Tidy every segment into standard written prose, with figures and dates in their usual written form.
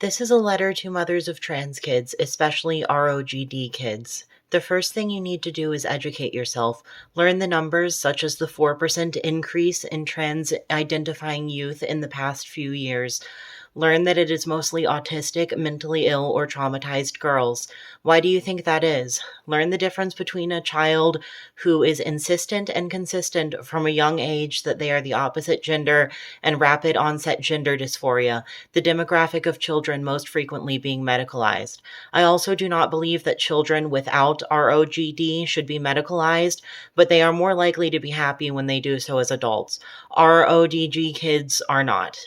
This is a letter to mothers of trans kids, especially ROGD kids. The first thing you need to do is educate yourself. Learn the numbers, such as the 4% increase in trans identifying youth in the past few years. Learn that it is mostly autistic, mentally ill, or traumatized girls. Why do you think that is? Learn the difference between a child who is insistent and consistent from a young age that they are the opposite gender and rapid onset gender dysphoria, the demographic of children most frequently being medicalized. I also do not believe that children without ROGD should be medicalized, but they are more likely to be happy when they do so as adults. RODG kids are not.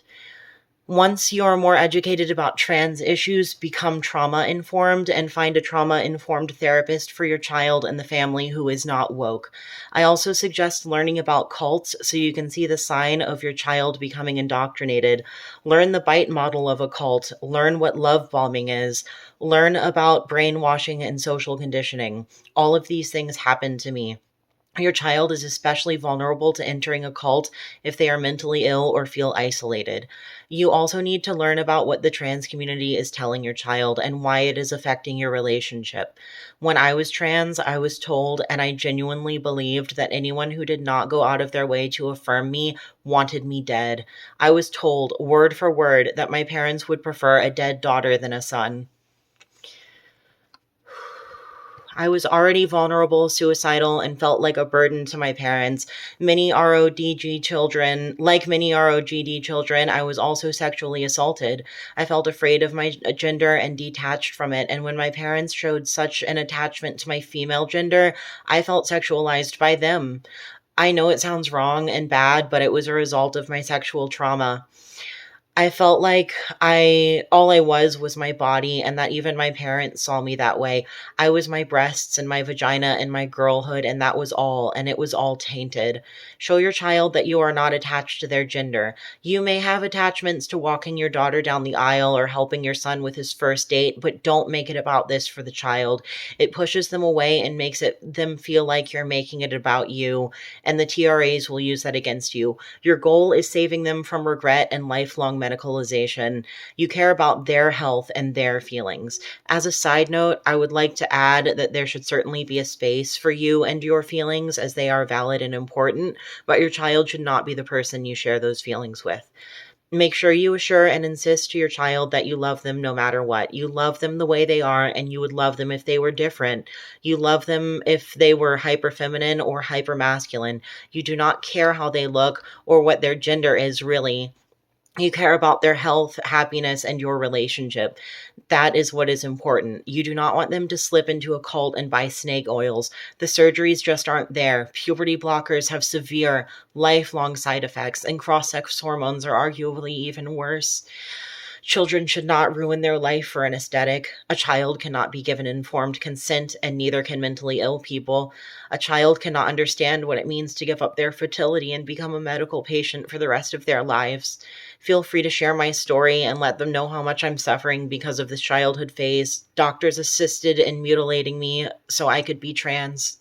Once you're more educated about trans issues, become trauma-informed and find a trauma-informed therapist for your child and the family who is not woke. I also suggest learning about cults so you can see the sign of your child becoming indoctrinated. Learn the bite model of a cult. Learn what love bombing is. Learn about brainwashing and social conditioning. All of these things happened to me. Your child is especially vulnerable to entering a cult if they are mentally ill or feel isolated. You also need to learn about what the trans community is telling your child and why it is affecting your relationship. When I was trans, I was told, and I genuinely believed, that anyone who did not go out of their way to affirm me wanted me dead. I was told, word for word, that my parents would prefer a dead daughter than a son. I was already vulnerable, suicidal, and felt like a burden to my parents. Many RODG children, like many ROGD children, I was also sexually assaulted. I felt afraid of my gender and detached from it, and when my parents showed such an attachment to my female gender, I felt sexualized by them. I know it sounds wrong and bad, but it was a result of my sexual trauma. I felt like all I was my body, and that even my parents saw me that way. I was my breasts and my vagina and my girlhood, and that was all, and it was all tainted. Show your child that you are not attached to their gender. You may have attachments to walking your daughter down the aisle or helping your son with his first date, but don't make it about this for the child. It pushes them away and makes them feel like you're making it about you, and the TRAs will use that against you. Your goal is saving them from regret and lifelong medicalization. You care about their health and their feelings. As a side note, I would like to add that there should certainly be a space for you and your feelings, as they are valid and important, but your child should not be the person you share those feelings with. Make sure you assure and insist to your child that you love them no matter what. You love them the way they are, and you would love them if they were different. You love them if they were hyper-feminine or hyper-masculine. You do not care how they look or what their gender is, really. You care about their health, happiness, and your relationship. That is what is important. You do not want them to slip into a cult and buy snake oils. The surgeries just aren't there. Puberty blockers have severe, lifelong side effects, and cross-sex hormones are arguably even worse. Children should not ruin their life for an aesthetic. A child cannot be given informed consent, and neither can mentally ill people. A child cannot understand what it means to give up their fertility and become a medical patient for the rest of their lives. Feel free to share my story and let them know how much I'm suffering because of this childhood phase. Doctors assisted in mutilating me so I could be trans.